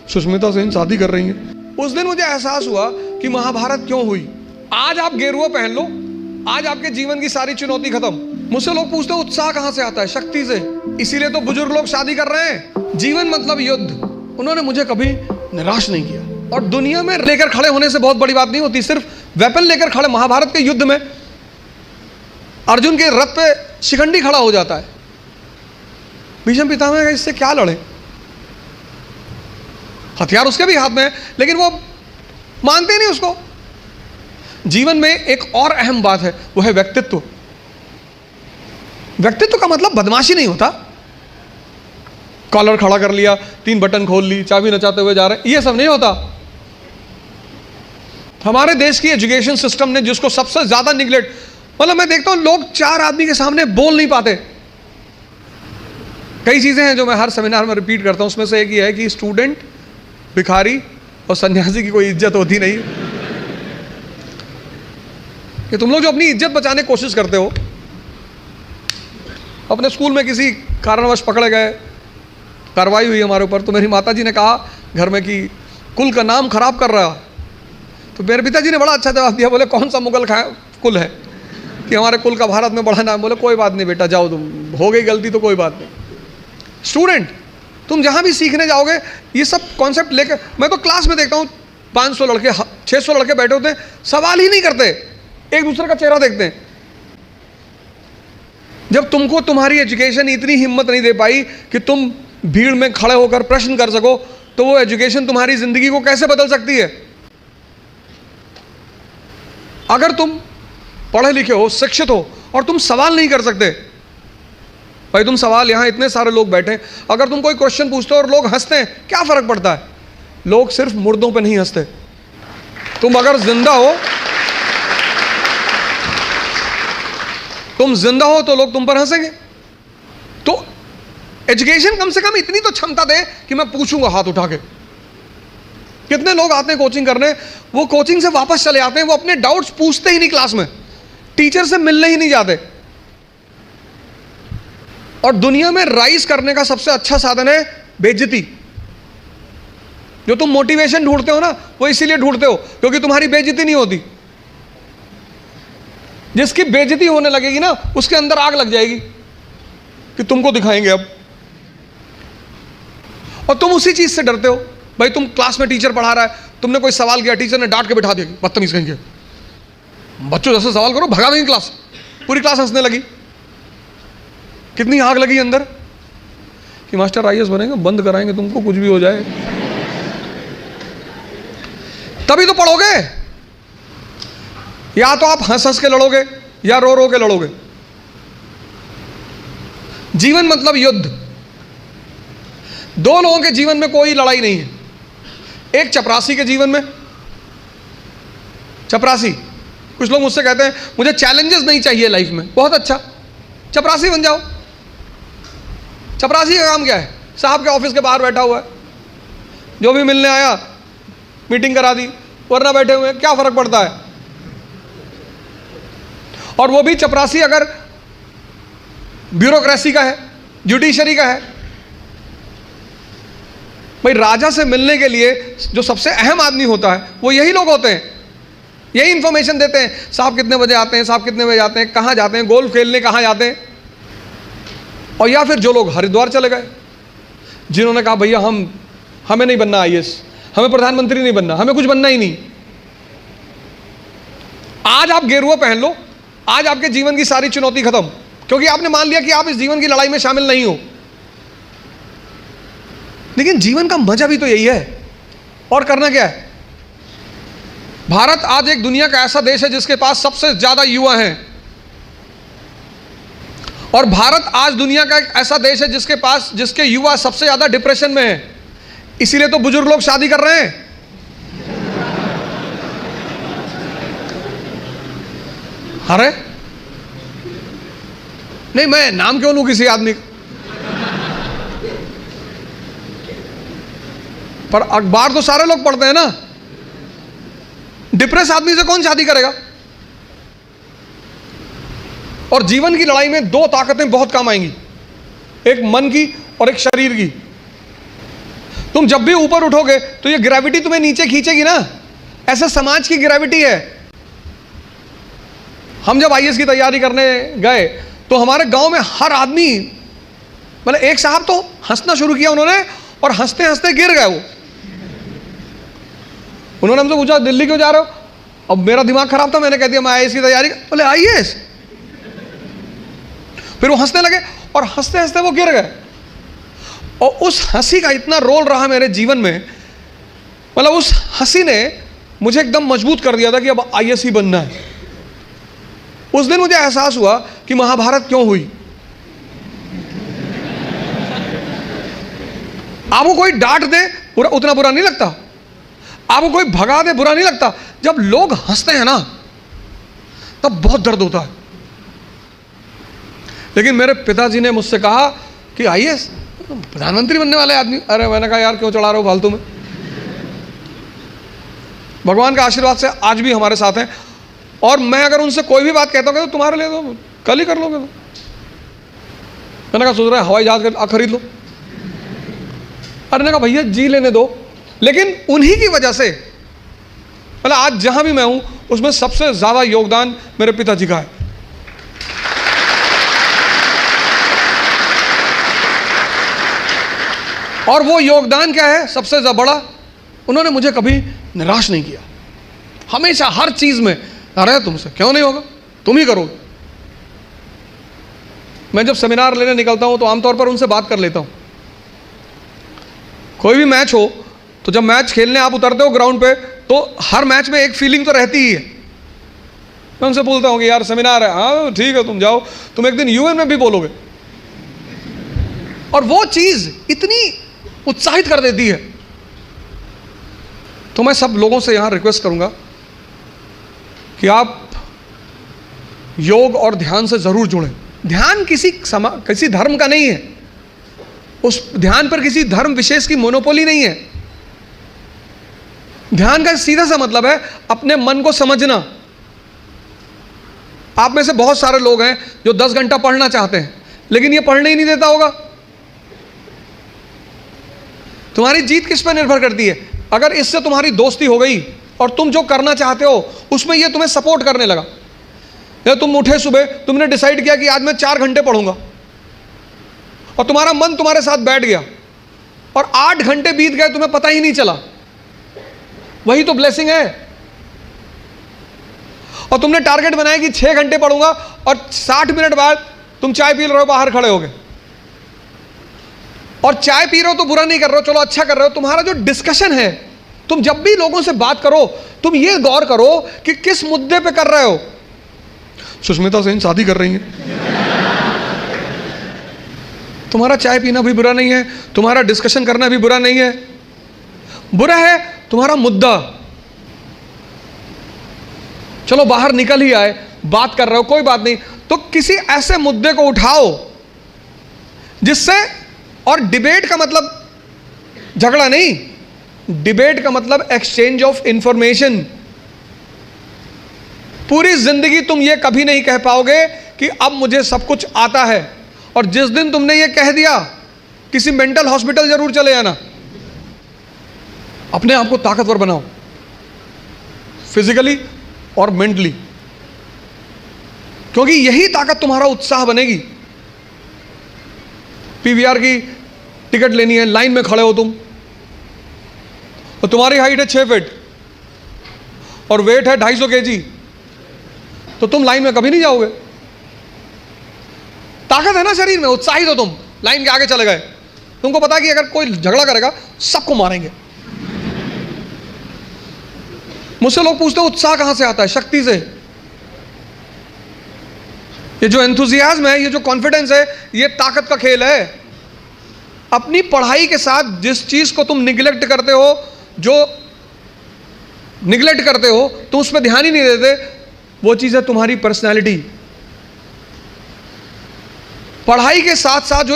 सुष्मिता सेन शादी कर रही हैं। उस दिन मुझे एहसास हुआ कि महाभारत क्यों हुई। आज आप गेरुआ पहन लो, आज आपके जीवन की सारी चुनौती खत्म। मुझसे लोग पूछते हैं उत्साह कहां से आता है? शक्ति से। इसीलिए तो बुजुर्ग लोग शादी कर रहे हैं। जीवन मतलब युद्ध। उन्होंने मुझे कभी निराश नहीं किया। और दुनिया में लेकर खड़े होने से बहुत बड़ी बात नहीं होती, सिर्फ वेपन लेकर खड़े। महाभारत के युद्ध में अर्जुन के रथ पे शिखंडी खड़ा हो जाता है। भीष्म पितामह का इससे क्या लड़े? हथियार उसके भी हाथ में है, लेकिन वो मानते नहीं उसको। जीवन में एक और अहम बात है, वो है व्यक्तित्व। व्यक्तित्व का मतलब बदमाशी नहीं होता। कॉलर खड़ा कर लिया, 3 बटन खोल ली, चाबी नचाते हुए जा रहे, ये सब नहीं होता। हमारे देश की एजुकेशन सिस्टम ने जिसको सबसे ज्यादा निगलेक्ट, मतलब मैं देखता हूं लोग 4 आदमी के सामने बोल नहीं पाते। कई चीजें हैं जो मैं हर सेमिनार में रिपीट करता हूं, उसमें से एक ये है कि स्टूडेंट, भिखारी और सन्यासी की कोई इज्जत होती नहीं। कि तुम लोग जो अपनी इज्जत बचाने की कोशिश करते हो, अपने स्कूल में किसी कारणवश पकड़े गए, कार्रवाई हुई हमारे ऊपर, तो मेरी माताजी ने कहा घर में कि कुल का नाम खराब कर रहा। तो मेरे पिताजी ने बड़ा अच्छा जवाब दिया, बोले कौन सा मुगल कुल है कि हमारे कुल का भारत में बड़ा नाम? बोले कोई बात नहीं बेटा, जाओ, तुम हो गई गलती तो कोई बात नहीं। स्टूडेंट, तुम जहां भी सीखने जाओगे ये सब कॉन्सेप्ट लेकर, मैं तो क्लास में देखता हूं 500 लड़के 600 लड़के बैठे होते हैं, सवाल ही नहीं करते, एक दूसरे का चेहरा देखते हैं। जब तुमको तुम्हारी एजुकेशन इतनी हिम्मत नहीं दे पाई कि तुम भीड़ में खड़े होकर प्रश्न कर सको, तो वो एजुकेशन तुम्हारी जिंदगी को कैसे बदल सकती है? अगर तुम पढ़े लिखे हो, शिक्षित हो, और तुम सवाल नहीं कर सकते, भाई तुम सवाल, यहां इतने सारे लोग बैठे, अगर तुम कोई क्वेश्चन पूछते हो और लोग हंसते हैं, क्या फर्क पड़ता है? लोग सिर्फ मुर्दों पे नहीं हंसते। तुम अगर जिंदा हो, तुम जिंदा हो तो लोग तुम पर हंसेंगे। तो एजुकेशन कम से कम इतनी तो क्षमता दे कि मैं पूछूंगा हाथ उठा के। कितने लोग आते हैं कोचिंग करने, वो कोचिंग से वापस चले आते हैं, वो अपने डाउट्स पूछते ही नहीं क्लास में, टीचर से मिलने ही नहीं जाते। और दुनिया में राइज करने का सबसे अच्छा साधन है बेइज्जती। जो तुम मोटिवेशन ढूंढते हो ना, वो इसीलिए ढूंढते हो क्योंकि तुम्हारी बेइज्जती नहीं होती। जिसकी बेइज्जती होने लगेगी ना, उसके अंदर आग लग जाएगी कि तुमको दिखाएंगे अब। और तुम उसी चीज से डरते हो। भाई तुम क्लास में टीचर पढ़ा रहा है, तुमने कोई सवाल किया, टीचर ने डांट के बैठा दिया, बदतमीज कहेंगे, बच्चों जैसे सवाल करो, भगा देंगे क्लास। पूरी क्लास हंसने लगी। कितनी आग लगी अंदर कि मास्टर आईएएस बनेंगे, बंद कराएंगे तुमको, कुछ भी हो जाए। तभी तो पढ़ोगे। या तो आप हंस हंस के लड़ोगे या रो रो के लड़ोगे। जीवन मतलब युद्ध। 2 लोगों के जीवन में कोई लड़ाई नहीं है। एक चपरासी के जीवन में, चपरासी, कुछ लोग मुझसे कहते हैं मुझे चैलेंजेस नहीं चाहिए लाइफ में। बहुत अच्छा, चपरासी बन जाओ। चपरासी का काम क्या है? साहब के ऑफिस के बाहर बैठा हुआ है, जो भी मिलने आया मीटिंग करा दी, वरना बैठे हुए, क्या फर्क पड़ता है? और वो भी चपरासी अगर ब्यूरोक्रेसी का है, जुडिशरी का है। भाई राजा से मिलने के लिए जो सबसे अहम आदमी होता है वो यही लोग होते हैं। यही इंफॉर्मेशन देते हैं, साहब कितने बजे आते हैं, साहब कितने बजे आते हैं, कहां जाते हैं, गोल्फ खेलने कहां जाते हैं। और या फिर जो लोग हरिद्वार चले गए, जिन्होंने कहा भैया हमें नहीं बनना आईएएस, हमें प्रधानमंत्री नहीं बनना, हमें कुछ बनना ही नहीं। आज आप गेरुआ पहन लो, आज आपके जीवन की सारी चुनौती खत्म, क्योंकि आपने मान लिया कि आप इस जीवन की लड़ाई में शामिल नहीं हो। लेकिन जीवन का मजा भी तो यही है। और करना क्या है? भारत आज एक दुनिया का ऐसा देश है जिसके पास सबसे ज्यादा युवा हैं। और भारत आज दुनिया का एक ऐसा देश है जिसके युवा सबसे ज्यादा डिप्रेशन में है। इसीलिए तो बुजुर्ग लोग शादी कर रहे हैं। अरे नहीं, मैं नाम क्यों लूं किसी आदमी का? पर अखबार तो सारे लोग पढ़ते हैं ना। डिप्रेस आदमी से कौन शादी करेगा? और जीवन की लड़ाई में 2 ताकतें बहुत काम आएंगी, एक मन की और एक शरीर की। तुम जब भी ऊपर उठोगे तो ये ग्रेविटी तुम्हें नीचे खींचेगी ना, ऐसे समाज की ग्रेविटी है। हम जब आईएएस की तैयारी करने गए तो हमारे गांव में हर आदमी, मतलब एक साहब तो हंसना शुरू किया उन्होंने, और हंसते हंसते गिर गए वो। उन्होंने हमसे पूछा दिल्ली क्यों जा रहे हो? अब मेरा दिमाग खराब था, मैंने कह दिया मैं आईएएस की तैयारी। बोले आईएएस? फिर वो हंसने लगे और हंसते हंसते वो गिर गए। और उस हंसी का इतना रोल रहा मेरे जीवन में, मतलब उस हंसी ने मुझे एकदम मजबूत कर दिया था कि अब आईएएस ही बनना है। उस दिन मुझे एहसास हुआ कि महाभारत क्यों हुई। आपको कोई डांट दे उतना बुरा नहीं लगता, आपको कोई भगा दे बुरा नहीं लगता, जब लोग हंसते हैं ना तब बहुत दर्द होता है। लेकिन मेरे पिताजी ने मुझसे कहा कि आईएएस प्रधानमंत्री बनने वाले आदमी। अरे मैंने कहा यार क्यों चढ़ा रहे हो फालतू में। भगवान का आशीर्वाद से आज भी हमारे साथ हैं, और मैं अगर उनसे कोई भी बात कहता हूँ तो तुम्हारे लिए तो कल ही कर लोगे। तो मैंने कहा सोच रहे हवाई जहाज खरीद लो। अरे ने कहा भैया जी लेने दो। लेकिन उन्हीं की वजह से, मतलब आज जहां भी मैं हूं उसमें सबसे ज्यादा योगदान मेरे पिताजी का है। और वो योगदान क्या है सबसे बड़ा? उन्होंने मुझे कभी निराश नहीं किया। हमेशा हर चीज में, अरे तुमसे क्यों नहीं होगा, तुम ही करोगे। मैं जब सेमिनार लेने निकलता हूं तो आमतौर पर उनसे बात कर लेता हूं। कोई भी मैच हो तो जब मैच खेलने आप उतरते हो ग्राउंड पे तो हर मैच में एक फीलिंग तो रहती ही है। मैं उनसे बोलता हूं कि यार सेमिनार है, हाँ ठीक है तुम जाओ, तुम एक दिन यूएन में भी बोलोगे। और वो चीज इतनी उत्साहित कर देती है। तो मैं सब लोगों से यहां रिक्वेस्ट करूंगा कि आप योग और ध्यान से जरूर जुड़ें। ध्यान किसी धर्म का नहीं है, उस ध्यान पर किसी धर्म विशेष की मोनोपोली नहीं है। ध्यान का सीधा सा मतलब है अपने मन को समझना। आप में से बहुत सारे लोग हैं जो 10 घंटा पढ़ना चाहते हैं लेकिन ये पढ़ने ही नहीं देता होगा। तुम्हारी जीत किस पर निर्भर करती है? अगर इससे तुम्हारी दोस्ती हो गई और तुम जो करना चाहते हो उसमें ये तुम्हें सपोर्ट करने लगा, या तुम उठे सुबह, तुमने डिसाइड किया कि आज मैं 4 घंटे पढ़ूंगा, और तुम्हारा मन तुम्हारे साथ बैठ गया और 8 घंटे बीत गए तुम्हें पता ही नहीं चला, वही तो ब्लेसिंग है। और तुमने टारगेट बनाया कि 6 घंटे पढ़ूंगा और 60 मिनट बाद तुम चाय पी रहे हो, बाहर खड़े हो गए, और चाय पी रहे हो तो बुरा नहीं कर रहे हो, चलो अच्छा कर रहे हो। तुम्हारा जो डिस्कशन है, तुम जब भी लोगों से बात करो तुम ये गौर करो कि किस मुद्दे पे कर रहे हो। सुष्मिता सेन शादी कर रही है, तुम्हारा चाय पीना भी बुरा नहीं है, तुम्हारा डिस्कशन करना भी बुरा नहीं है। बुरा है तुम्हारा मुद्दा। चलो बाहर निकल ही आए, बात कर रहे हो, कोई बात नहीं, तो किसी ऐसे मुद्दे को उठाओ जिससे, और डिबेट का मतलब झगड़ा नहीं, डिबेट का मतलब एक्सचेंज ऑफ इंफॉर्मेशन। पूरी जिंदगी तुम ये कभी नहीं कह पाओगे कि अब मुझे सब कुछ आता है, और जिस दिन तुमने ये कह दिया किसी मेंटल हॉस्पिटल जरूर चले जाना। अपने आप को ताकतवर बनाओ, फिजिकली और मेंटली, क्योंकि यही ताकत तुम्हारा उत्साह बनेगी। पीवीआर की टिकट लेनी है, लाइन में खड़े हो तुम, और तुम्हारी हाइट है 6 फीट और वेट है 250 kg, तो तुम लाइन में कभी नहीं जाओगे। ताकत है ना शरीर में, उत्साहित हो तुम, लाइन के आगे चले गए। तुमको पता है कि अगर कोई झगड़ा करेगा सबको मारेंगे। मुझसे लोग पूछते हैं उत्साह कहां से आता है? शक्ति से। ये जो एंथुजियाज्म है, ये जो कॉन्फिडेंस है, ये ताकत का खेल है। अपनी पढ़ाई के साथ जिस चीज को तुम निगलेक्ट करते हो, जो निगलेक्ट करते हो, तुम उस पर ध्यान ही नहीं देते, वो चीज है तुम्हारी पर्सनैलिटी। पढ़ाई के साथ साथ जो